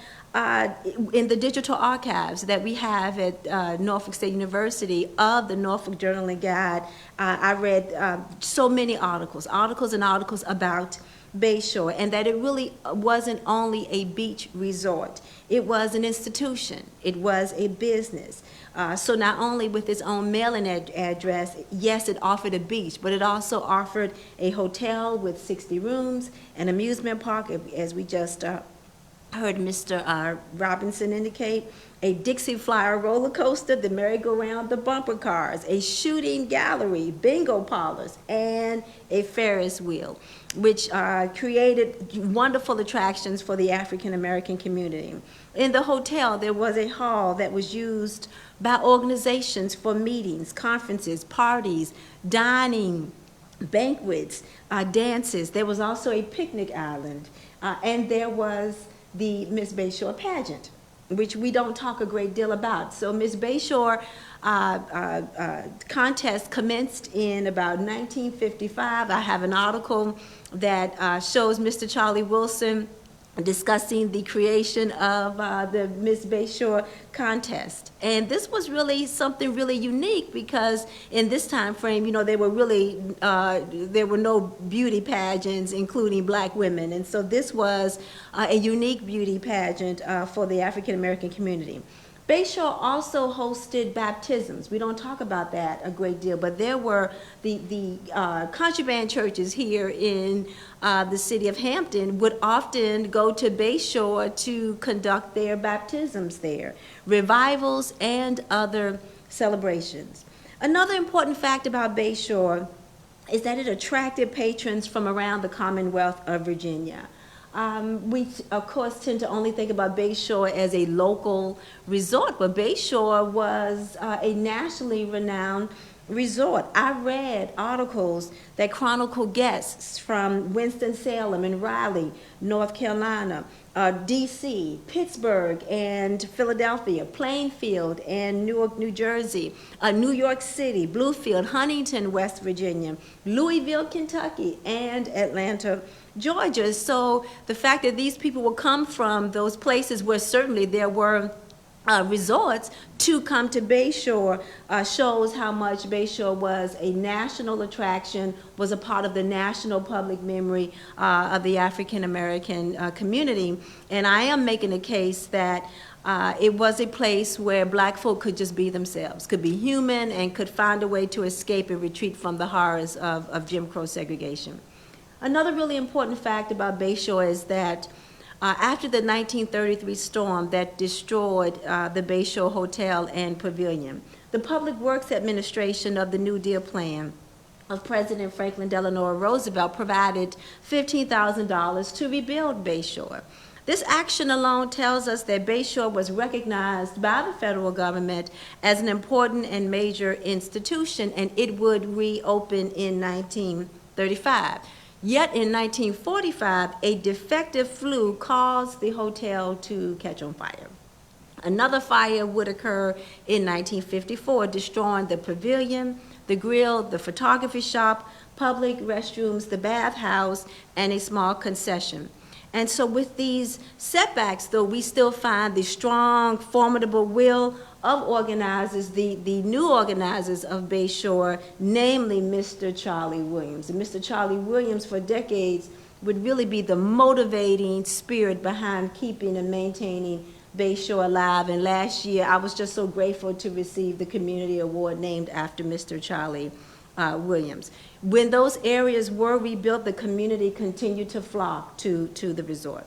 in the digital archives that we have at Norfolk State University of the Norfolk Journal and Guide, I read so many articles and articles about Bayshore, and that it really wasn't only a beach resort. It was an institution. It was a business. So not only with its own mailing address, yes, it offered a beach, but it also offered a hotel with 60 rooms, an amusement park, as we just heard Mr. Robinson indicate, a Dixie Flyer roller coaster, the merry-go-round, the bumper cars, a shooting gallery, bingo parlors, and a Ferris wheel, which created wonderful attractions for the African-American community. In the hotel, there was a hall that was used by organizations for meetings, conferences, parties, dining, banquets, dances. There was also a picnic island, and there was the Miss Bayshore pageant, which we don't talk a great deal about. So Miss Bayshore contest commenced in about 1955. I have an article that shows Mr. Charlie Wilson discussing the creation of the Miss Bayshore contest. And this was really something really unique because in this time frame, you know, there were no beauty pageants, including black women. And so this was a unique beauty pageant for the African American community. Bayshore also hosted baptisms. We don't talk about that a great deal, but there were the country band churches here in the city of Hampton would often go to Bayshore to conduct their baptisms there, revivals, and other celebrations. Another important fact about Bayshore is that it attracted patrons from around the Commonwealth of Virginia. We, of course, tend to only think about Bayshore as a local resort, but Bayshore was a nationally renowned resort. I read articles that chronicle guests from Winston-Salem and Raleigh, North Carolina, D.C., Pittsburgh and Philadelphia, Plainfield and Newark, New Jersey, New York City, Bluefield, Huntington, West Virginia, Louisville, Kentucky, and Atlanta, Georgia. So the fact that these people will come from those places where certainly there were resorts to come to Bayshore shows how much Bayshore was a national attraction, was a part of the national public memory of the African American community. And I am making a case that it was a place where black folk could just be themselves, could be human, and could find a way to escape and retreat from the horrors of Jim Crow segregation. Another really important fact about Bayshore is that after the 1933 storm that destroyed the Bayshore Hotel and Pavilion, the Public Works Administration of the New Deal Plan of President Franklin Delano Roosevelt provided $15,000 to rebuild Bayshore. This action alone tells us that Bayshore was recognized by the federal government as an important and major institution, and it would reopen in 1935. Yet in 1945, a defective flue caused the hotel to catch on fire. Another fire would occur in 1954, destroying the pavilion, the grill, the photography shop, public restrooms, the bathhouse, and a small concession. And so with these setbacks, though, we still find the strong, formidable will of organizers, the new organizers of Bayshore, namely Mr. Charlie Williams. And Mr. Charlie Williams, for decades, would really be the motivating spirit behind keeping and maintaining Bayshore alive. And last year, I was just so grateful to receive the Community Award named after Mr. Charlie Williams. When those areas were rebuilt, the community continued to flock to the resort.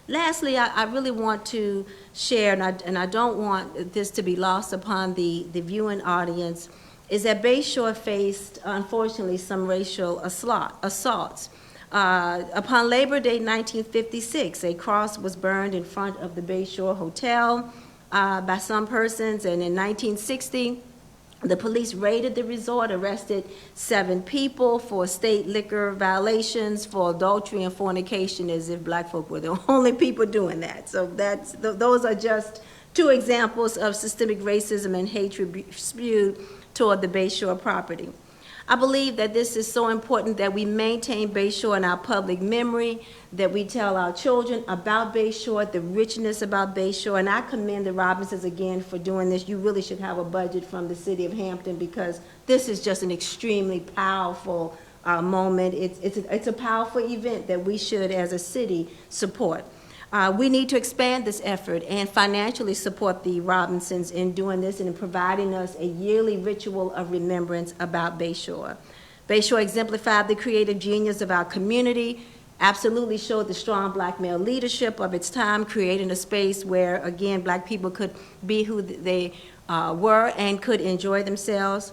Lastly, I really want to share, and I don't want this to be lost upon the viewing audience, is that Bayshore faced, unfortunately, some racial assaults. Upon Labor Day 1956, a cross was burned in front of the Bayshore Hotel by some persons, and in 1960, the police raided the resort, arrested 7 people for state liquor violations, for adultery and fornication, as if black folk were the only people doing that. So those are just 2 examples of systemic racism and hatred spewed toward the Bayshore property. I believe that this is so important that we maintain Bayshore in our public memory, that we tell our children about Bayshore, the richness about Bayshore, and I commend the Robinsons again for doing this. You really should have a budget from the city of Hampton, because this is just an extremely powerful moment. It's a powerful event that we should, as a city, support. We need to expand this effort and financially support the Robinsons in doing this and in providing us a yearly ritual of remembrance about Bayshore. Bayshore exemplified the creative genius of our community, absolutely showed the strong black male leadership of its time, creating a space where, again, black people could be who they were and could enjoy themselves.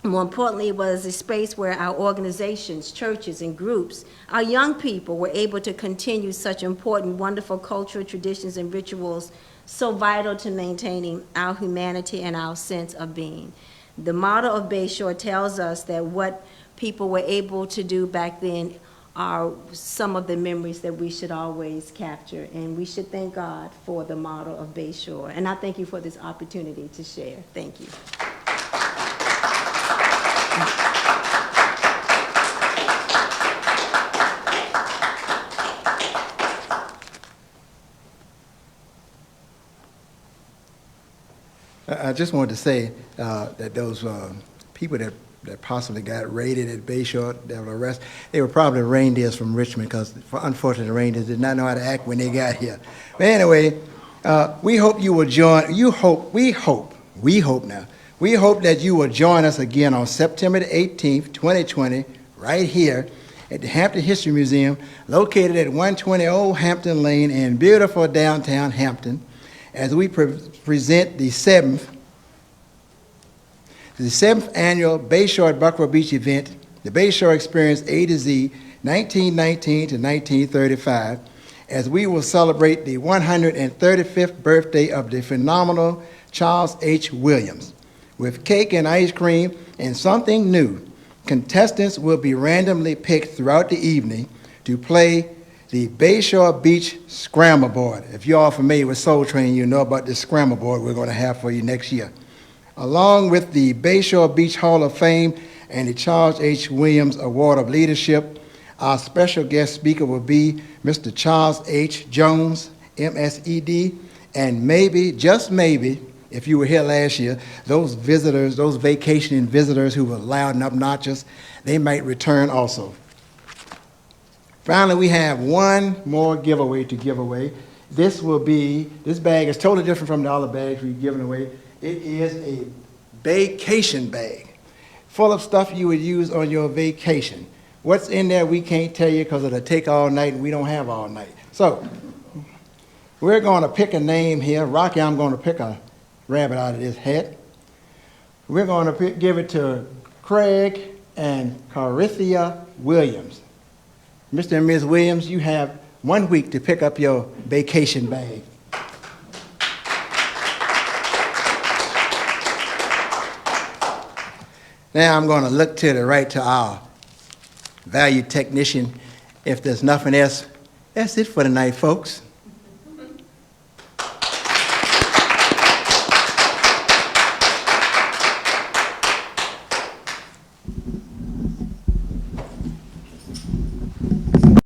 More importantly, it was a space where our organizations, churches, and groups, our young people, were able to continue such important, wonderful cultural traditions and rituals so vital to maintaining our humanity and our sense of being. The motto of Bayshore tells us that what people were able to do back then are some of the memories that we should always capture, and we should thank God for the motto of Bayshore. And I thank you for this opportunity to share. Thank you. I just wanted to say that those people that possibly got raided at Bayshore, that were arrested, they were probably reindeers from Richmond, because unfortunately the reindeers did not know how to act when they got here. But anyway, we hope you will join, we hope that you will join us again on September the 18th, 2020, right here at the Hampton History Museum, located at 120 Old Hampton Lane in beautiful downtown Hampton, as we present the 7th annual Bayshore at Buckrow Beach event, the Bayshore Experience A to Z, 1919 to 1935, as we will celebrate the 135th birthday of the phenomenal Charles H. Williams. With cake and ice cream and something new, contestants will be randomly picked throughout the evening to play the Bayshore Beach Scramble Board. If you're all familiar with Soul Train, you know about this scramble board we're going to have for you next year. Along with the Bayshore Beach Hall of Fame and the Charles H. Williams Award of Leadership, our special guest speaker will be Mr. Charles H. Jones, MSED, and maybe, just maybe, if you were here last year, those visitors, those vacationing visitors who were loud and obnoxious, they might return also. Finally, we have one more giveaway to give away. This bag is totally different from the other bags we've given away. It is a vacation bag full of stuff you would use on your vacation. What's in there, we can't tell you because it'll take all night and we don't have all night. So, we're going to pick a name here. Rocky, I'm going to pick a rabbit out of this hat. We're going to give it to Craig and Carithia Williams. Mr. and Ms. Williams, you have 1 week to pick up your vacation bag. Now I'm going to look to the right to our valued technician. If there's nothing else, that's it for tonight, folks.